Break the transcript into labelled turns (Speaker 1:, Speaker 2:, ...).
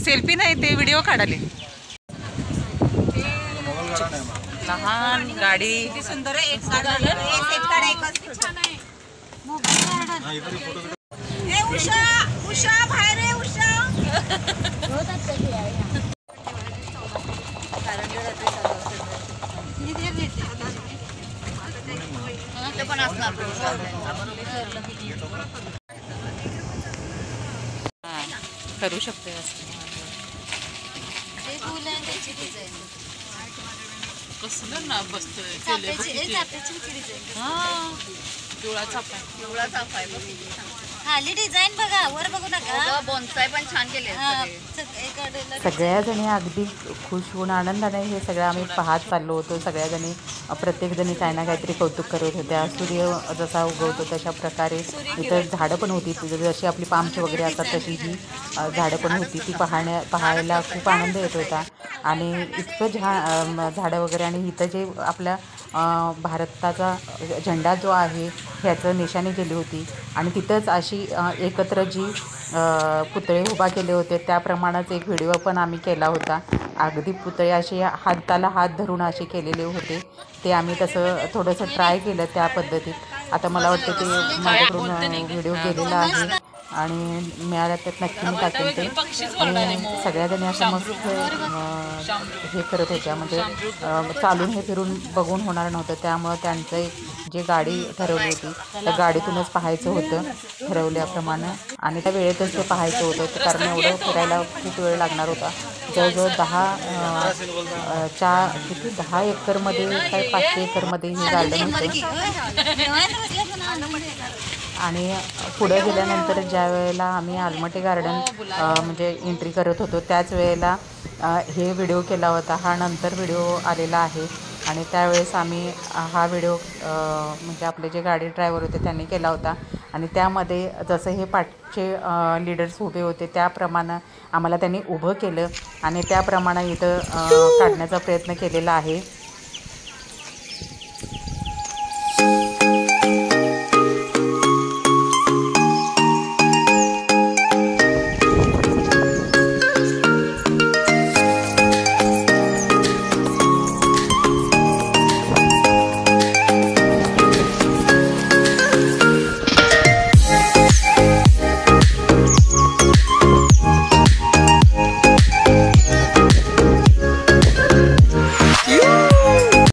Speaker 1: Selfie नाही ते video काढाले। लहान गाडी किती सुंदर आहे। एक उषा उषा बाहेर आहे उषा। पण असणार करू शकते कसलं ना बसतोय
Speaker 2: खाली डिझाईन बघा, वर बघू नका। बोनसाय पण छान केले।
Speaker 3: सगळ्या जणी अगदी खुश होऊन आनंदाने हे सगळं आम्ही पाहत चाललो होतो। सगळ्या जणी प्रत्येक जणी काही ना काहीतरी कौतुक करत होत्या। सूर्य जसा उगवतो तशा प्रकारे इथं झाडं पण होती, जशी आपली पामची वगैरे असतात तशी ही झाडं पण होती। ती पाहायला खूप आनंद येत होता आणि इतकं झाडं वगैरे आणि इथं जे आपल्या भारताचा झेंडा जो आहे ह्याचं निशाणी केली होती आणि तिथंच अशी एकत्र जी पुतळे उभा केले होते त्याप्रमाणेच एक व्हिडिओ पण आम्ही केला होता। अगदी पुतळे असे हाताला हात धरून असे केलेले होते, ते आम्ही तसं थोडंसं ट्राय केलं त्या पद्धतीत। आता मला वाटतं ते माझ्याकडून व्हिडिओ गेलेला आहे आणि मिळाल्या त्यात नक्की मी टाकेन ते। आणि सगळ्याजणी असं मस्त हे करत होत्या, म्हणजे चालून हे फिरून बघून होणार नव्हतं, त्यामुळं त्यांचं एक जे गाडी ठरवली होती त्या गाडीतूनच पाहायचं होतं ठरवल्याप्रमाणे आणि त्या वेळेतच ते पाहायचं होतं, कारण एवढं फिरायला खूप वेळ लागणार होता। जवळजवळ 10 एकरमध्ये काय 500 एकरमध्ये हे गार्डन होतं। आणि पुढे गेल्यानंतर ज्या वेळेला आम्ही आलमटे गार्डन म्हणजे एंट्री करत होतो त्याच वेळेला हे व्हिडिओ केला होता। हा नंतर व्हिडिओ आलेला आहे आणि त्यावेळेस आम्ही हा व्हिडिओ म्हणजे आपले जे गाडी ड्रायव्हर होते त्यांनी केला होता आणि त्यामध्ये जसं हे पाठचे लीडर्स उभे होते त्याप्रमाणे आम्हाला त्यांनी उभं केलं आणि त्याप्रमाणे इथं काढण्याचा प्रयत्न केलेला आहे।